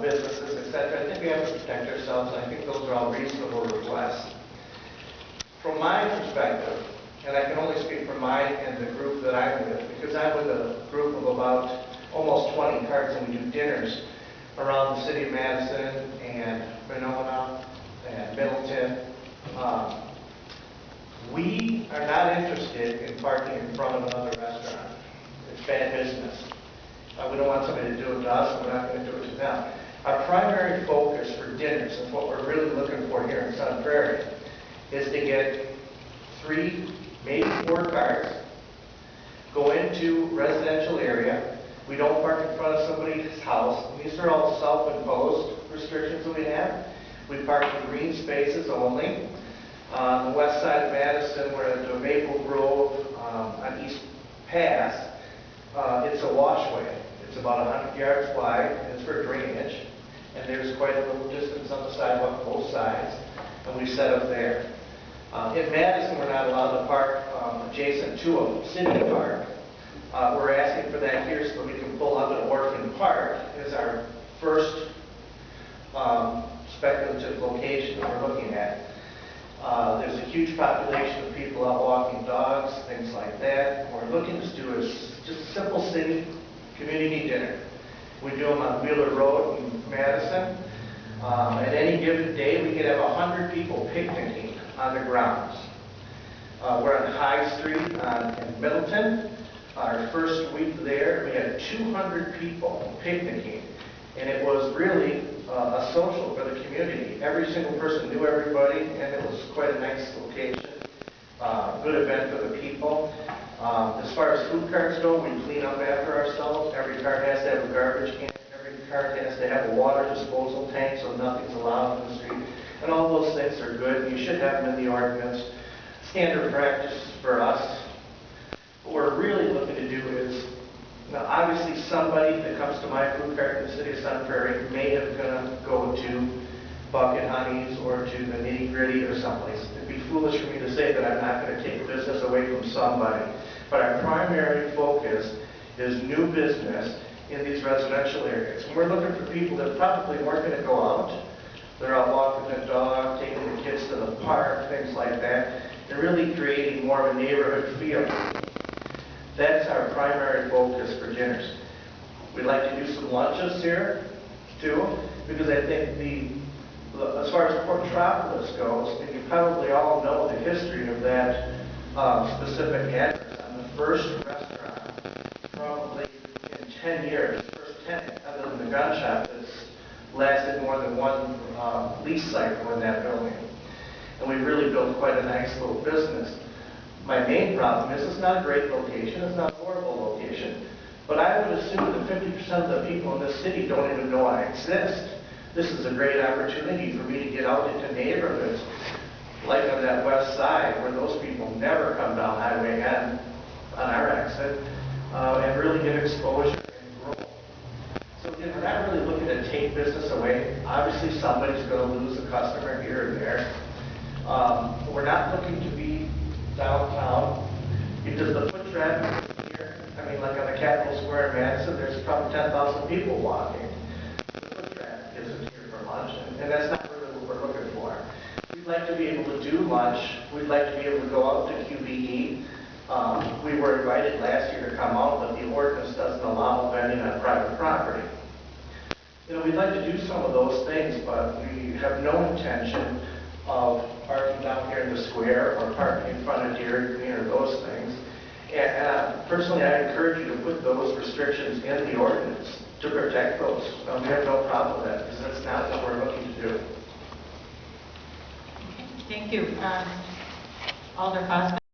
businesses, etc. I think we have to protect ourselves, and I think those are all reasonable requests. From my perspective, and I can only speak for my and the group that I'm with, because I'm with a group of about almost 20 carts, and we do dinners around the city of Madison and Winona and Middleton. We are not interested in parking in front of another restaurant. It's bad business. We don't want somebody to do it to us, and we're not going to do it to them. Our primary focus for dinners, and what we're really looking for here in Sun Prairie, is to get 3, maybe 4 cars, go into residential area. We don't park in front of somebody's house. These are all self-imposed restrictions that we have. We park in green spaces only. On the west side of Madison, we're at Maple Grove on East Pass. It's a washway. It's about 100 yards wide. It's for drainage. And there's quite a little distance on the sidewalk both sides. And we set up there. In Madison, we're not allowed to park adjacent to a city park. We're asking for that here so we can pull up at Orfan Park as our first speculative location that we're looking at. There's a huge population of people out walking dogs, things like that. What we're looking to do is just a simple city community dinner. We do them on Wheeler Road in Madison. At any given day, we could have 100 people picnicking on the grounds. We're on High Street in Middleton. Our first week there, we had 200 people picnicking, and it was really a social for the community. Every single person knew everybody, and it was quite a nice location. Good event for the people. As far as food carts go, we clean up after ourselves. Every cart has to have a garbage can. Every cart has to have a water disposal tank, so nothing's allowed in the street. And all those things are good. You should have them in the ordinance. Standard practice for us. What we're really looking to do is, now obviously somebody that comes to my food cart in the city of Sun Prairie may have gonna go to Bucket Honey's or to the Nitty Gritty or someplace. It'd be foolish for me to say that I'm not going to take business away from somebody. But our primary focus is new business in these residential areas. And we're looking for people that probably weren't going to go out. They're out walking the dog, taking the kids to the park, things like that. They're really creating more of a neighborhood feel. That's our primary focus for dinners. We'd like to do some lunches here, too, because I think as far as Porktropolis goes, and you probably all know the history of that specific address. I'm the first restaurant, probably in 10 years, first 10, other than the gun shop, that's lasted more than one lease cycle in that building. And we really built quite a nice little business. My main problem is it's not a great location, it's not a horrible location, but I would assume that 50% of the people in this city don't even know I exist. This is a great opportunity for me to get out into neighborhoods like on that west side where those people never come down Highway N on our exit and really get exposure and grow. So again, we're not really looking to take business away. Obviously somebody's going to lose a customer here or there. We're not looking to be downtown because the foot traffic is here. I mean, like on the Capitol Square in Madison, there's probably 10,000 people walking. And that's not really what we're looking for. We'd like to be able to do lunch. We'd like to be able to go out to QBE. We were invited last year to come out, but the ordinance doesn't allow vending on private property. You know, we'd like to do some of those things, but we have no intention of parking down here in the square or parking in front of Dairy Queen or those things. And personally, I encourage you to put those restrictions in the ordinance to protect those. We have no problem with that because that's not what we're looking to do. Thank you. Alder Cosman.